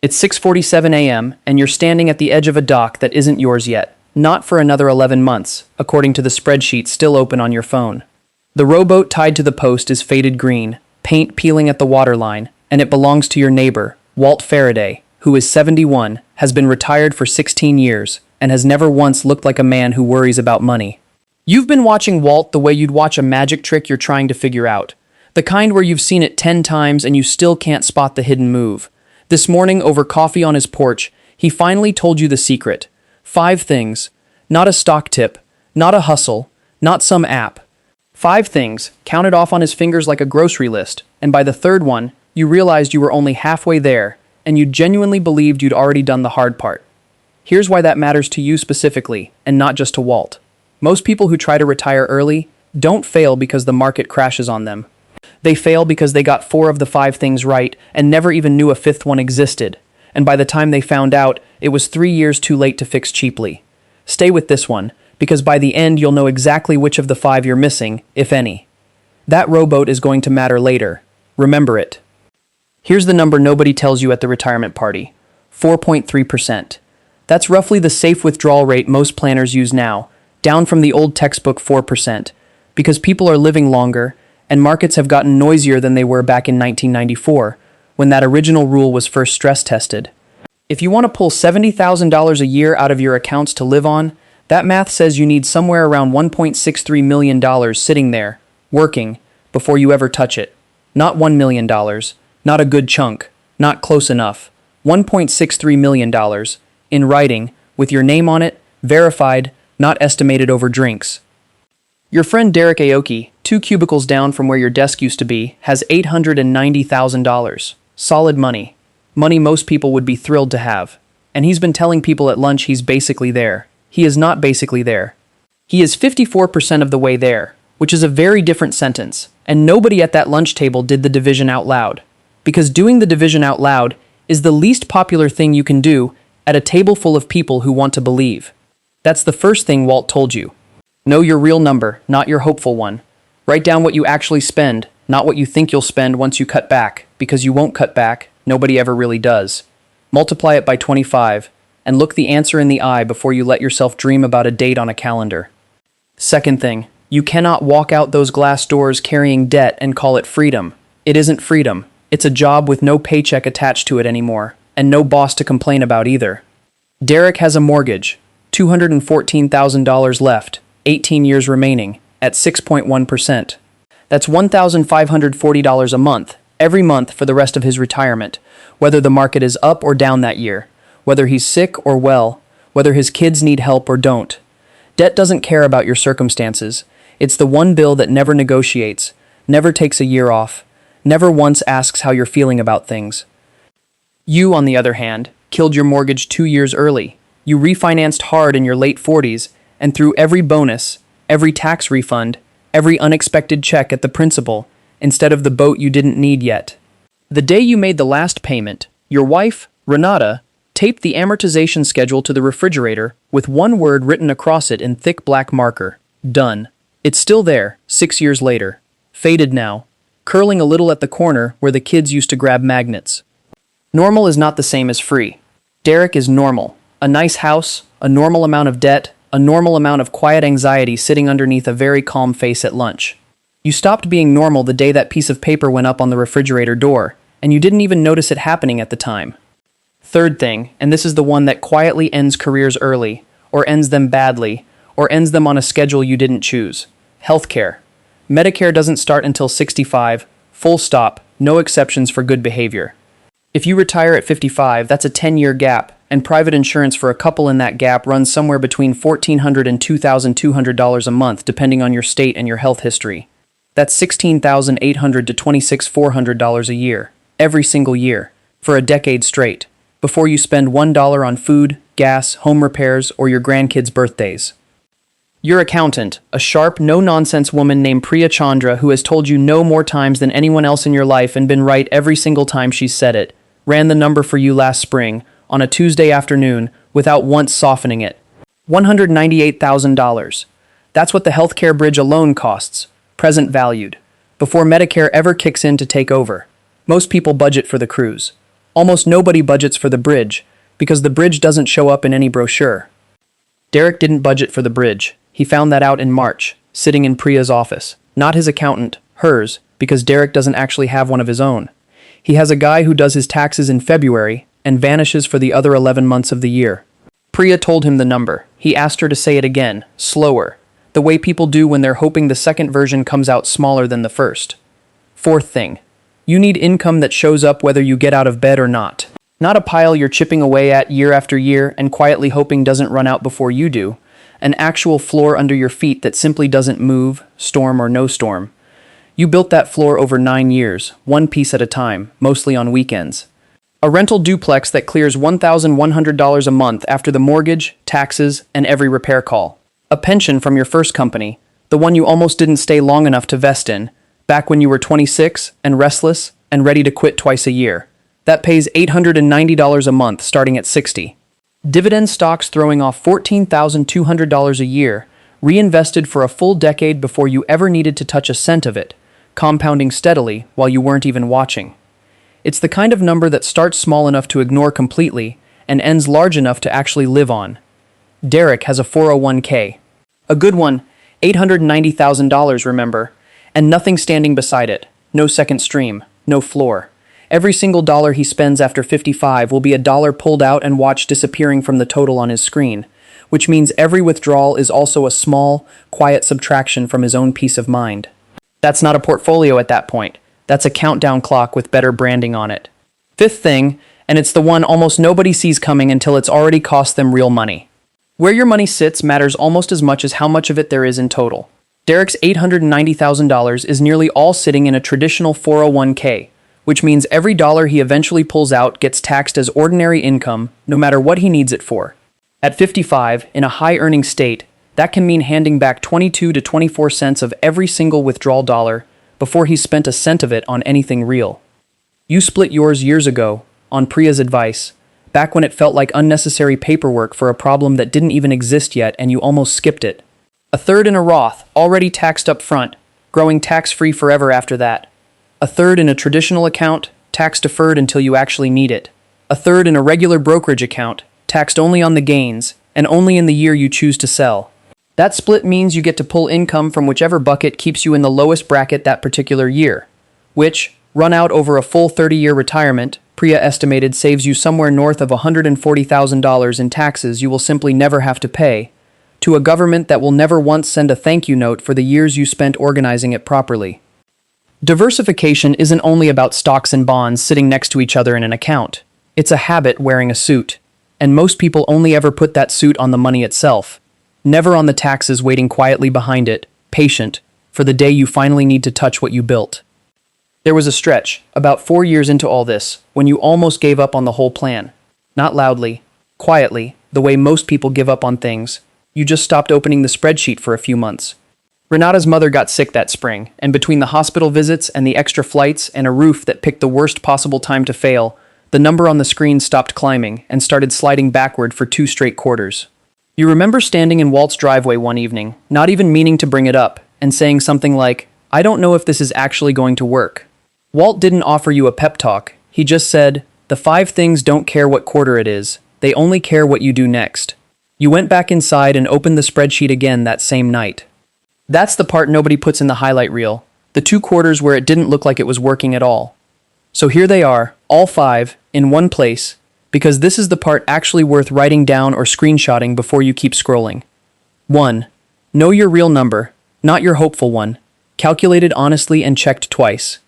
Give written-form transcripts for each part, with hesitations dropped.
It's 6:47 a.m., and you're standing at the edge of a dock that isn't yours yet. Not for another 11 months, according to the spreadsheet still open on your phone. The rowboat tied to the post is faded green, paint peeling at the waterline, and it belongs to your neighbor, Walt Faraday, who is 71, has been retired for 16 years, and has never once looked like a man who worries about money. You've been watching Walt the way you'd watch a magic trick you're trying to figure out. The kind where you've seen it 10 times and you still can't spot the hidden move. This morning, over coffee on his porch, he finally told you the secret. 5 things. Not a stock tip, not a hustle, not some app. 5 things, counted off on his fingers like a grocery list, and by the third one, you realized you were only halfway there, and you genuinely believed you'd already done the hard part. Here's why that matters to you specifically, and not just to Walt. Most people who try to retire early don't fail because the market crashes on them. They fail because they got 4 of the 5 things right and never even knew a 5th one existed, and by the time they found out, it was 3 years too late to fix cheaply. Stay with this one, because by the end you'll know exactly which of the 5 you're missing, if any. That rowboat is going to matter later. Remember it. Here's the number nobody tells you at the retirement party. 4.3%. That's roughly the safe withdrawal rate most planners use now, down from the old textbook 4%, because people are living longer, and markets have gotten noisier than they were back in 1994, when that original rule was first stress tested. If you want to pull $70,000 a year out of your accounts to live on, that math says you need somewhere around $1.63 million sitting there, working, before you ever touch it. Not $1 million, not a good chunk, not close enough. $1.63 million, in writing, with your name on it, verified, not estimated over drinks. Your friend Derek Aoki, 2 cubicles down from where your desk used to be, has $890,000. Solid money. Money most people would be thrilled to have. And he's been telling people at lunch he's basically there. He is not basically there. He is 54% of the way there, which is a very different sentence, and nobody at that lunch table did the division out loud. Because doing the division out loud is the least popular thing you can do at a table full of people who want to believe. That's the first thing Walt told you. Know your real number, not your hopeful one. Write down what you actually spend, not what you think you'll spend once you cut back, because you won't cut back, nobody ever really does. Multiply it by 25, and look the answer in the eye before you let yourself dream about a date on a calendar. Second thing, you cannot walk out those glass doors carrying debt and call it freedom. It isn't freedom. It's a job with no paycheck attached to it anymore, and no boss to complain about either. Derek has a mortgage, $214,000 left, 18 years remaining, at 6.1%. That's $1,540 a month, every month for the rest of his retirement, whether the market is up or down that year, whether he's sick or well, whether his kids need help or don't. Debt doesn't care about your circumstances. It's the one bill that never negotiates, never takes a year off, never once asks how you're feeling about things. You, on the other hand, killed your mortgage 2 years early. You refinanced hard in your late 40s, and threw every bonus, every tax refund, every unexpected check at the principal, instead of the boat you didn't need yet. The day you made the last payment, your wife, Renata, taped the amortization schedule to the refrigerator with one word written across it in thick black marker. Done. It's still there, 6 years later. Faded now, curling a little at the corner where the kids used to grab magnets. Normal is not the same as free. Derek is normal. A nice house, a normal amount of debt, a normal amount of quiet anxiety sitting underneath a very calm face at lunch. You stopped being normal the day that piece of paper went up on the refrigerator door, and you didn't even notice it happening at the time. Third thing, and this is the one that quietly ends careers early, or ends them badly, or ends them on a schedule you didn't choose. Healthcare. Medicare doesn't start until 65, full stop, no exceptions for good behavior. If you retire at 55, that's a 10-year gap, and private insurance for a couple in that gap runs somewhere between $1,400 and $2,200 a month depending on your state and your health history. That's $16,800 to $26,400 a year, every single year, for a decade straight, before you spend $1 on food, gas, home repairs, or your grandkids' birthdays. Your accountant, a sharp, no-nonsense woman named Priya Chandra who has told you no more times than anyone else in your life and been right every single time she's said it, ran the number for you last spring, on a Tuesday afternoon, without once softening it. $198,000. That's what the healthcare bridge alone costs, present valued, before Medicare ever kicks in to take over. Most people budget for the cruise. Almost nobody budgets for the bridge, because the bridge doesn't show up in any brochure. Derek didn't budget for the bridge. He found that out in March, sitting in Priya's office. Not his accountant, hers, because Derek doesn't actually have one of his own. He has a guy who does his taxes in February and vanishes for the other 11 months of the year. Priya told him the number. He asked her to say it again, slower, the way people do when they're hoping the second version comes out smaller than the first. Fourth thing. You need income that shows up whether you get out of bed or not. Not a pile you're chipping away at year after year and quietly hoping doesn't run out before you do. An actual floor under your feet that simply doesn't move, storm or no storm. You built that floor over 9 years, one piece at a time, mostly on weekends. A rental duplex that clears $1,100 a month after the mortgage, taxes, and every repair call. A pension from your first company, the one you almost didn't stay long enough to vest in, back when you were 26 and restless and ready to quit twice a year. That pays $890 a month starting at 60. Dividend stocks throwing off $14,200 a year, reinvested for a full decade before you ever needed to touch a cent of it, compounding steadily while you weren't even watching. It's the kind of number that starts small enough to ignore completely and ends large enough to actually live on. Derek has a 401k. A good one, $890,000, remember, and nothing standing beside it. No second stream, no floor. Every single dollar he spends after 55 will be a dollar pulled out and watched disappearing from the total on his screen, which means every withdrawal is also a small, quiet subtraction from his own peace of mind. That's not a portfolio at that point. That's a countdown clock with better branding on it. Fifth thing, and it's the one almost nobody sees coming until it's already cost them real money. Where your money sits matters almost as much as how much of it there is in total. Derek's $890,000 is nearly all sitting in a traditional 401k, which means every dollar he eventually pulls out gets taxed as ordinary income, no matter what he needs it for. At 55, in a high-earning state, that can mean handing back 22 to 24 cents of every single withdrawal dollar before he's spent a cent of it on anything real. You split yours years ago, on Priya's advice, back when it felt like unnecessary paperwork for a problem that didn't even exist yet and you almost skipped it. A third in a Roth, already taxed up front, growing tax-free forever after that. A third in a traditional account, tax-deferred until you actually need it. A third in a regular brokerage account, taxed only on the gains, and only in the year you choose to sell. That split means you get to pull income from whichever bucket keeps you in the lowest bracket that particular year, which, run out over a full 30-year retirement, Priya estimated saves you somewhere north of $140,000 in taxes you will simply never have to pay, to a government that will never once send a thank you note for the years you spent organizing it properly. Diversification isn't only about stocks and bonds sitting next to each other in an account. It's a habit wearing a suit. And most people only ever put that suit on the money itself, never on the taxes waiting quietly behind it, patient, for the day you finally need to touch what you built. There was a stretch, about 4 years into all this, when you almost gave up on the whole plan. Not loudly, quietly, the way most people give up on things. You just stopped opening the spreadsheet for a few months. Renata's mother got sick that spring, and between the hospital visits and the extra flights and a roof that picked the worst possible time to fail, the number on the screen stopped climbing and started sliding backward for 2 straight quarters. You remember standing in Walt's driveway one evening, not even meaning to bring it up, and saying something like, "I don't know if this is actually going to work." Walt didn't offer you a pep talk. He just said, "The 5 things don't care what quarter it is. They only care what you do next." You went back inside and opened the spreadsheet again that same night. That's the part nobody puts in the highlight reel, the 2 quarters where it didn't look like it was working at all. So here they are, all 5, in one place, because this is the part actually worth writing down or screenshotting before you keep scrolling. 1. Know your real number, not your hopeful one, calculated honestly and checked twice.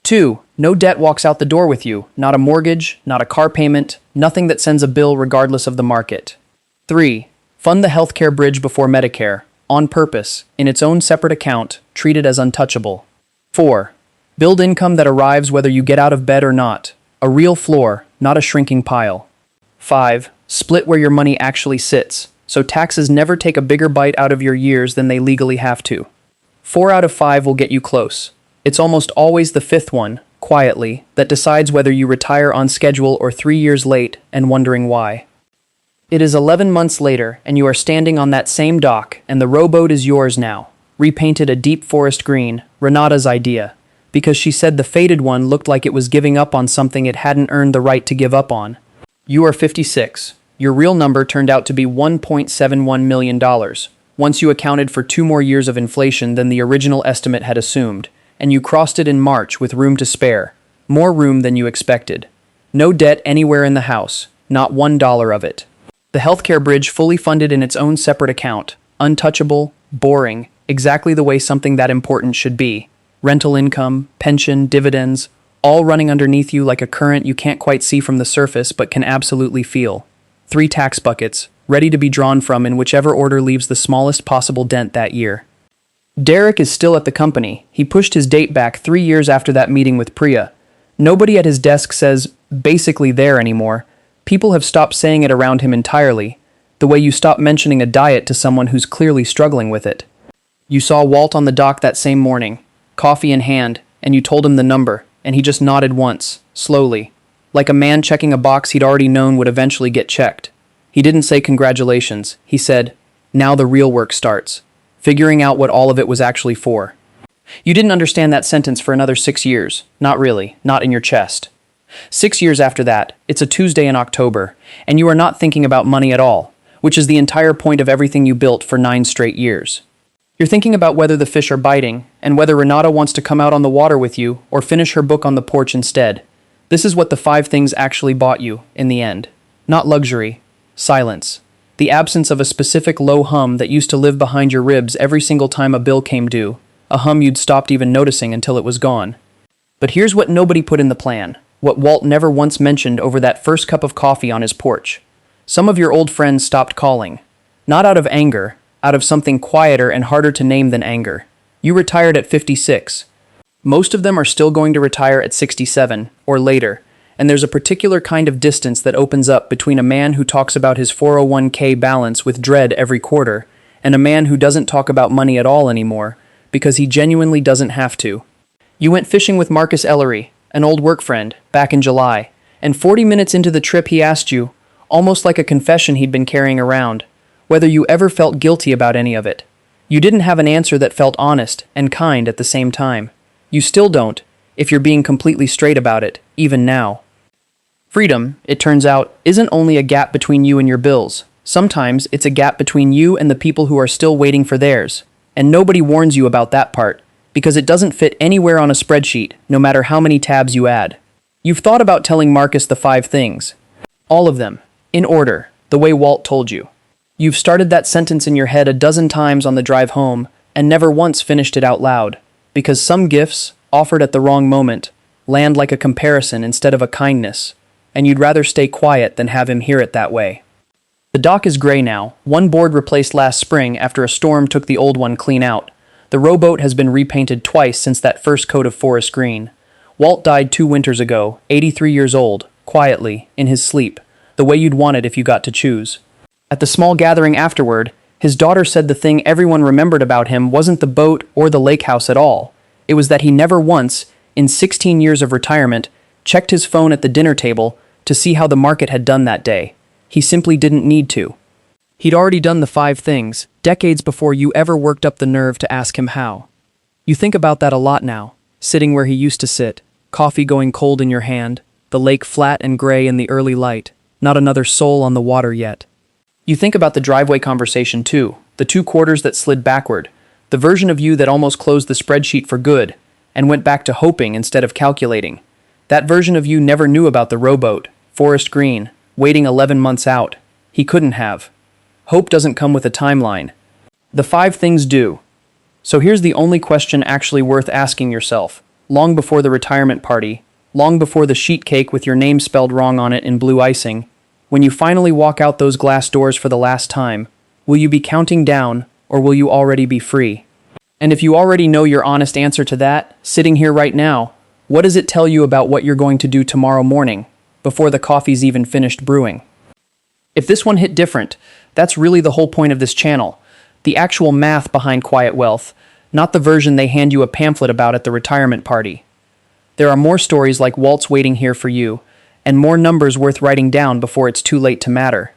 2. No debt walks out the door with you, not a mortgage, not a car payment, nothing that sends a bill regardless of the market. 3. Fund the healthcare bridge before Medicare, on purpose, in its own separate account, treated as untouchable. 4. Build income that arrives whether you get out of bed or not, a real floor, not a shrinking pile. 5. Split where your money actually sits, so taxes never take a bigger bite out of your years than they legally have to. 4 out of 5 will get you close. It's almost always the 5th one, quietly, that decides whether you retire on schedule or 3 years late and wondering why. It is 11 months later, and you are standing on that same dock, and the rowboat is yours now, repainted a deep forest green, Renata's idea. because she said the faded one looked like it was giving up on something it hadn't earned the right to give up on. You are 56. Your real number turned out to be $1.71 million, once you accounted for 2 more years of inflation than the original estimate had assumed, and you crossed it in March with room to spare, more room than you expected. No debt anywhere in the house, not $1 of it. The healthcare bridge fully funded in its own separate account, untouchable, boring, exactly the way something that important should be. Rental income, pension, dividends, all running underneath you like a current you can't quite see from the surface but can absolutely feel. 3 tax buckets, ready to be drawn from in whichever order leaves the smallest possible dent that year. Derek is still at the company. He pushed his date back 3 years after that meeting with Priya. Nobody at his desk says, basically there anymore. People have stopped saying it around him entirely, the way you stop mentioning a diet to someone who's clearly struggling with it. You saw Walt on the dock that same morning, coffee in hand, and you told him the number, and he just nodded once, slowly, like a man checking a box he'd already known would eventually get checked. He didn't say congratulations. He said, now the real work starts, figuring out what all of it was actually for. You didn't understand that sentence for another 6 years. Not really, not in your chest. 6 years after that, it's a Tuesday in October, and you are not thinking about money at all, which is the entire point of everything you built for 9 straight years. You're thinking about whether the fish are biting, and whether Renata wants to come out on the water with you or finish her book on the porch instead. This is what the 5 things actually bought you, in the end. Not luxury. Silence. The absence of a specific low hum that used to live behind your ribs every single time a bill came due, a hum you'd stopped even noticing until it was gone. But here's what nobody put in the plan, what Walt never once mentioned over that first cup of coffee on his porch. Some of your old friends stopped calling. Not out of anger, out of something quieter and harder to name than anger. You retired at 56. Most of them are still going to retire at 67, or later, and there's a particular kind of distance that opens up between a man who talks about his 401k balance with dread every quarter, and a man who doesn't talk about money at all anymore, because he genuinely doesn't have to. You went fishing with Marcus Ellery, an old work friend, back in July, and 40 minutes into the trip he asked you, almost like a confession he'd been carrying around, whether you ever felt guilty about any of it. You didn't have an answer that felt honest and kind at the same time. You still don't, if you're being completely straight about it, even now. Freedom, it turns out, isn't only a gap between you and your bills. Sometimes it's a gap between you and the people who are still waiting for theirs. And nobody warns you about that part, because it doesn't fit anywhere on a spreadsheet, no matter how many tabs you add. You've thought about telling Marcus the 5 things. All of them, in order, the way Walt told you. You've started that sentence in your head a dozen times on the drive home, and never once finished it out loud, because some gifts, offered at the wrong moment, land like a comparison instead of a kindness, and you'd rather stay quiet than have him hear it that way. The dock is gray now, one board replaced last spring after a storm took the old one clean out. The rowboat has been repainted twice since that first coat of forest green. Walt died 2 winters ago, 83 years old, quietly, in his sleep, the way you'd want it if you got to choose. At the small gathering afterward, his daughter said the thing everyone remembered about him wasn't the boat or the lake house at all. It was that he never once, in 16 years of retirement, checked his phone at the dinner table to see how the market had done that day. He simply didn't need to. He'd already done the 5 things, decades before you ever worked up the nerve to ask him how. You think about that a lot now, sitting where he used to sit, coffee going cold in your hand, the lake flat and gray in the early light, not another soul on the water yet. You think about the driveway conversation too, the 2 quarters that slid backward, the version of you that almost closed the spreadsheet for good, and went back to hoping instead of calculating. That version of you never knew about the rowboat, forest green, waiting 11 months out. He couldn't have. Hope doesn't come with a timeline. The 5 things do. So here's the only question actually worth asking yourself, long before the retirement party, long before the sheet cake with your name spelled wrong on it in blue icing. When you finally walk out those glass doors for the last time, will you be counting down, or will you already be free? And if you already know your honest answer to that, sitting here right now, what does it tell you about what you're going to do tomorrow morning, before the coffee's even finished brewing? If this one hit different, that's really the whole point of this channel. The actual math behind quiet wealth, not the version they hand you a pamphlet about at the retirement party. There are more stories like Walt's waiting here for you, and more numbers worth writing down before it's too late to matter.